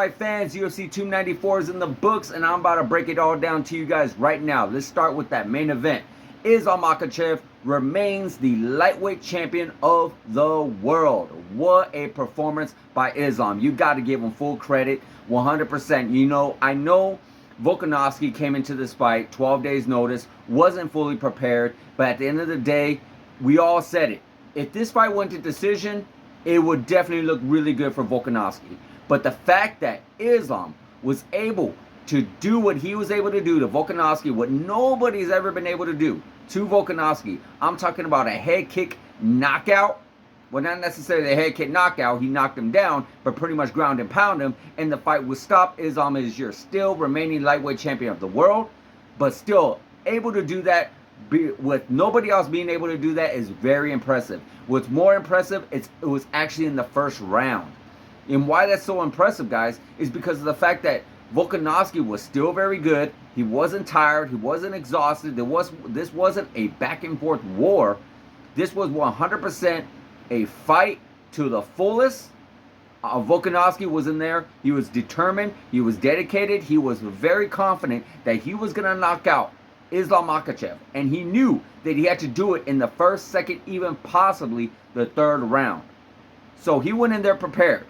fight fans? UFC 294 is in the books, and I'm about to break it all down to you guys right now. Let's start with that main event. Islam Makhachev remains the lightweight champion of the world. What a performance by Islam. You got to give him full credit, 100%. You know, I know Volkanovski came into this fight 12 days notice, wasn't fully prepared, but at the end of the day, we all said it. If this fight went to decision, it would definitely look really good for Volkanovski. But the fact that Islam was able to do what he was able to do to Volkanovski, what nobody's ever been able to do to Volkanovski, I'm talking about a head kick knockout. Well, not necessarily a head kick knockout. He knocked him down, but pretty much ground and pound him, and the fight was stopped. Islam is your still remaining lightweight champion of the world, but still able to do that with nobody else being able to do that is very impressive. What's more impressive, it was actually in the first round. And why that's so impressive, guys, is because of the fact that Volkanovski was still very good. He wasn't tired. He wasn't exhausted. This wasn't a back and forth war. This was 100% a fight to the fullest. Volkanovski was in there. He was determined. He was dedicated. He was very confident that he was going to knock out Islam Makhachev. And he knew that he had to do it in the first, second, even possibly the third round. So he went in there prepared.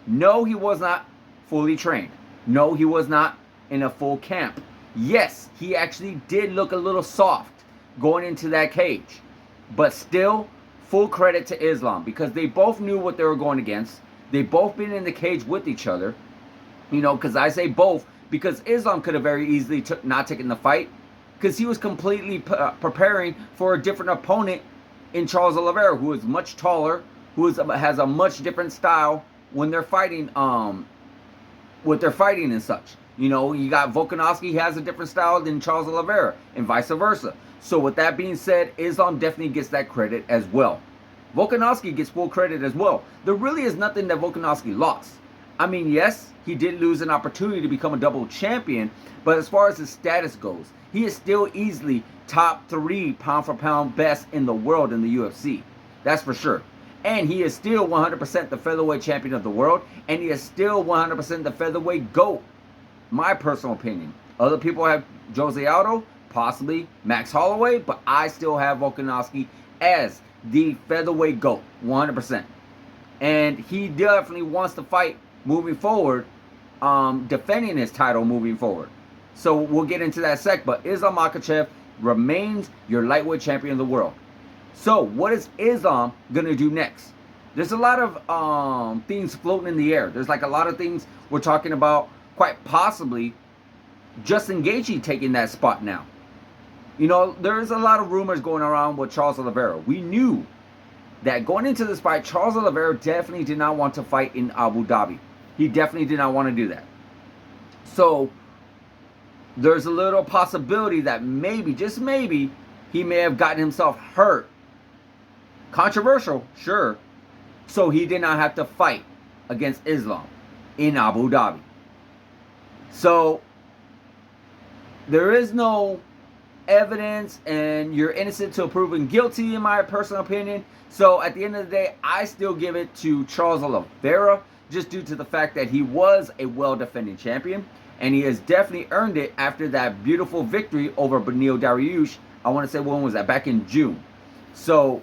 No, he was not fully trained. No, he was not in a full camp. Yes, he actually did look a little soft going into that cage. But still, full credit to Islam because they both knew what they were going against. They both been in the cage with each other. You know, because I say both because Islam could have very easily not taken the fight because he was completely preparing for a different opponent in Charles Oliveira, who is much taller, who has a much different style when they're fighting, and such. You know, you got Volkanovski has a different style than Charles Oliveira, and vice versa. So with that being said, Islam definitely gets that credit as well. Volkanovski gets full credit as well. There really is nothing that Volkanovski lost. I mean, yes, he did lose an opportunity to become a double champion, but as far as his status goes, he is still easily top 3 pound for pound best in the world in the UFC. That's for sure. And he is still 100% the featherweight champion of the world, and he is still 100% the featherweight GOAT. My personal opinion. Other people have Jose Aldo, possibly Max Holloway, but I still have Volkanovski as the featherweight GOAT, 100%. And he definitely wants to fight moving forward, defending his title moving forward. So we'll get into that sec, but Islam Makhachev remains your lightweight champion of the world. So what is Islam going to do next? There's a lot of things floating in the air. There's like a lot of things we're talking about, quite possibly Justin Gaethje taking that spot now. You know, there's a lot of rumors going around with Charles Oliveira. We knew that going into this fight, Charles Oliveira definitely did not want to fight in Abu Dhabi. He definitely did not want to do that. So there's a little possibility that maybe, just maybe, he may have gotten himself hurt. Controversial, sure. So he did not have to fight against Islam in Abu Dhabi. So there is no evidence and you're innocent till proven guilty in my personal opinion. So at the end of the day, I still give it to Charles Oliveira just due to the fact that he was a well-defending champion and he has definitely earned it after that beautiful victory over Beneil Dariush. I want to say, when was that? Back in June. So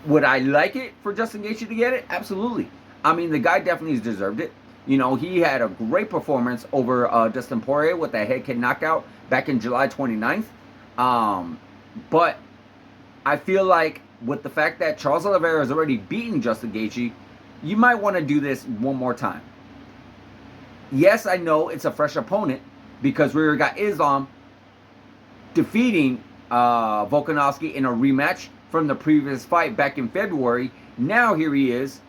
would I like it for Justin Gaethje to get it? Absolutely. I mean, the guy definitely has deserved it. You know, he had a great performance over Dustin Poirier with that head kick knockout back in July 29th. But I feel like with the fact that Charles Oliveira has already beaten Justin Gaethje, you might want to do this one more time. Yes, I know it's a fresh opponent because we got Islam defeating Volkanovski in a rematch from the previous fight back in February. Now here he is,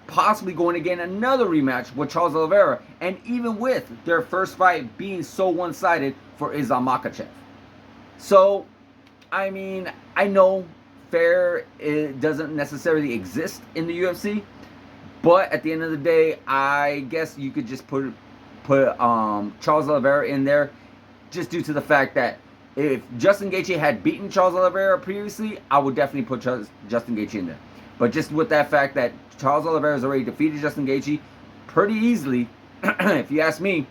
possibly going again another rematch with Charles Oliveira, and even with their first fight being so one-sided for Islam Makhachev. So, I mean, I know fair it doesn't necessarily exist in the UFC, but at the end of the day, I guess you could just put Charles Oliveira in there just due to the fact that if Justin Gaethje had beaten Charles Oliveira previously, I would definitely put Justin Gaethje in there. But just with that fact that Charles Oliveira has already defeated Justin Gaethje, pretty easily. If you ask me,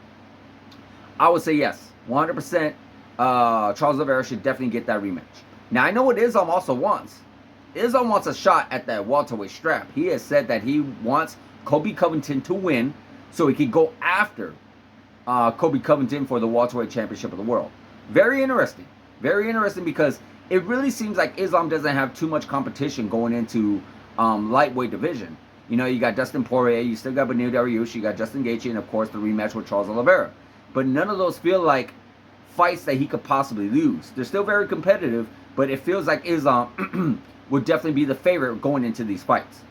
I would say yes, 100%. Charles Oliveira should definitely get that rematch. Now I know what Islam also wants. Islam wants a shot at that welterweight strap. He has said that he wants Colby Covington to win so he could go after Colby Covington for the welterweight championship of the world. Very interesting. Very interesting because it really seems like Islam doesn't have too much competition going into lightweight division. You know, you got Dustin Poirier, you still got Beneil Dariush, you got Justin Gaethje, and of course the rematch with Charles Oliveira. But none of those feel like fights that he could possibly lose. They're still very competitive, but it feels like Islam would definitely be the favorite going into these fights.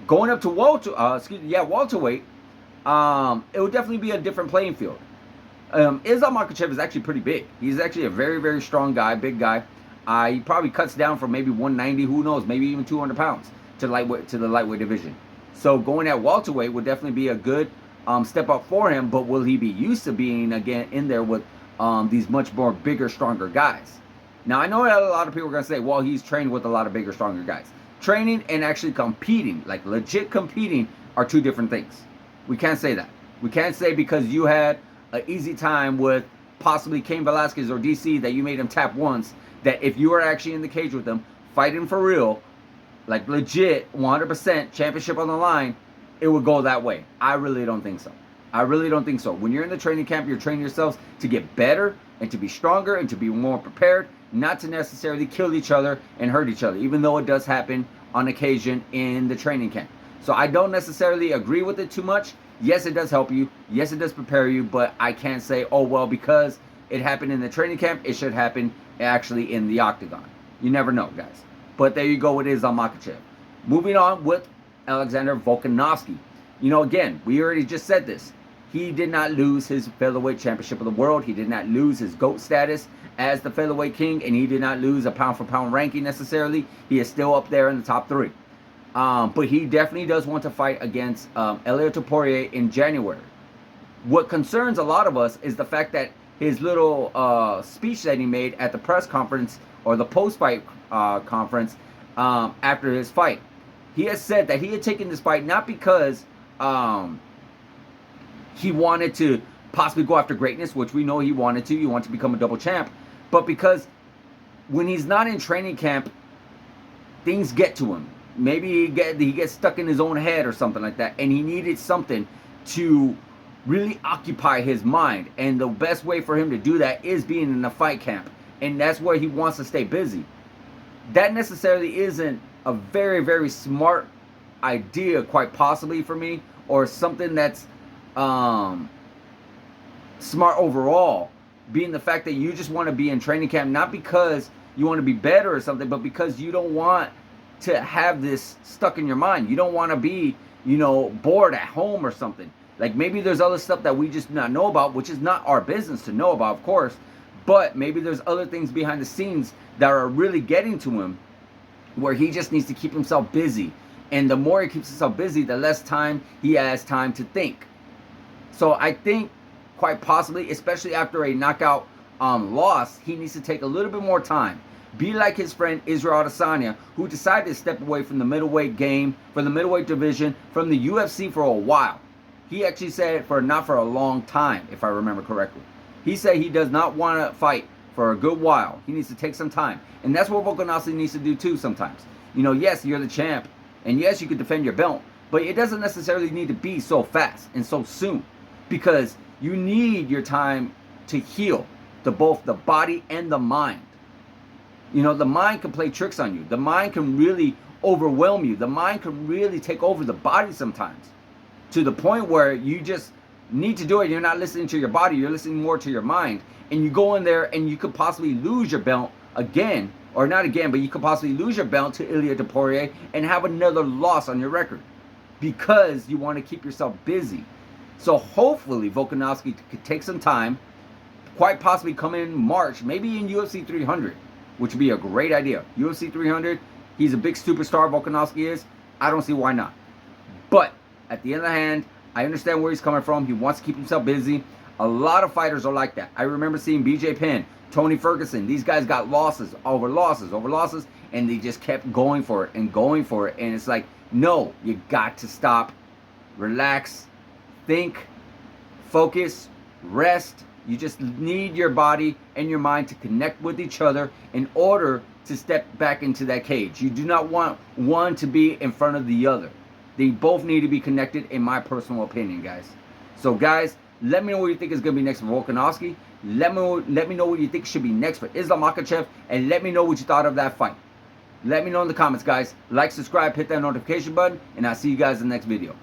Going up to welterweight, it would definitely be a different playing field. Islam Makhachev is actually pretty big. He's actually a very, very strong guy, big guy. He probably cuts down from maybe 190, who knows, maybe even 200 pounds to the lightweight division. So going at welterweight would definitely be a good step up for him, but will he be used to being again in there with these much more bigger, stronger guys? Now, I know that a lot of people are going to say, well, he's trained with a lot of bigger, stronger guys. Training and actually competing, like legit competing, are two different things. We can't say that. We can't say because you had an easy time with possibly Cain Velasquez or DC that you made him tap once, that if you were actually in the cage with them, fighting for real, like legit, 100% championship on the line, it would go that way. I really don't think so. I really don't think so. When you're in the training camp, you're training yourselves to get better and to be stronger and to be more prepared, not to necessarily kill each other and hurt each other, even though it does happen on occasion in the training camp. So I don't necessarily agree with it too much. Yes, it does help you. Yes, it does prepare you, but I can't say, oh, well, because it happened in the training camp, it should happen actually in the octagon. You never know, guys. But there you go with Islam Makhachev. Moving on with Alexander Volkanovski. You know, again, we already just said this. He did not lose his featherweight championship of the world. He did not lose his GOAT status as the featherweight king, and he did not lose a pound-for-pound ranking necessarily. He is still up there in the top 3. But he definitely does want to fight against Ilia Topuria in January. What concerns a lot of us is the fact that his little speech that he made at the press conference or the post-fight conference after his fight. He has said that he had taken this fight not because he wanted to possibly go after greatness, which we know he wanted to. He wanted to become a double champ. But because when he's not in training camp, things get to him. Maybe he gets stuck in his own head or something like that. And he needed something to really occupy his mind. And the best way for him to do that is being in a fight camp. And that's where he wants to stay busy. That necessarily isn't a very, very smart idea, quite possibly for me, or something that's smart overall, being the fact that you just want to be in training camp, not because you want to be better or something, but because you don't want to have this stuck in your mind. You don't want to be, you know, bored at home or something. Like maybe there's other stuff that we just not know about, which is not our business to know about, of course, but maybe there's other things behind the scenes that are really getting to him where he just needs to keep himself busy. And the more he keeps himself busy, the less time he has time to think. So I think quite possibly, especially after a knockout loss, he needs to take a little bit more time. Be like his friend Israel Adesanya, who decided to step away from the middleweight game, from the middleweight division, from the UFC for a while. He actually said not for a long time, if I remember correctly. He said he does not want to fight for a good while. He needs to take some time. And that's what Volkanovski needs to do too sometimes. You know, yes, you're the champ. And yes, you could defend your belt. But it doesn't necessarily need to be so fast and so soon. Because you need your time to heal both the body and the mind. You know, the mind can play tricks on you. The mind can really overwhelm you. The mind can really take over the body sometimes. To the point where you just need to do it. You're not listening to your body. You're listening more to your mind. And you go in there and you could possibly lose your belt again. Or not again, but you could possibly lose your belt to Ilia Topuria and have another loss on your record. Because you want to keep yourself busy. So hopefully Volkanovski could take some time. Quite possibly come in March. Maybe in UFC 300. Which would be a great idea. UFC 300. He's a big superstar, Volkanovski is. I don't see why not. But at the end of the hand, I understand where he's coming from. He wants to keep himself busy. A lot of fighters are like that. I remember seeing BJ Penn, Tony Ferguson. These guys got losses, and they just kept going for it and going for it. And it's like, no, you got to stop, relax, think, focus, rest. You just need your body and your mind to connect with each other in order to step back into that cage. You do not want one to be in front of the other. They both need to be connected, in my personal opinion, guys. So, guys, let me know what you think is going to be next for Volkanovski. Let me know what you think should be next for Islam Makhachev, and let me know what you thought of that fight. Let me know in the comments, guys. Like, subscribe, hit that notification button, and I'll see you guys in the next video.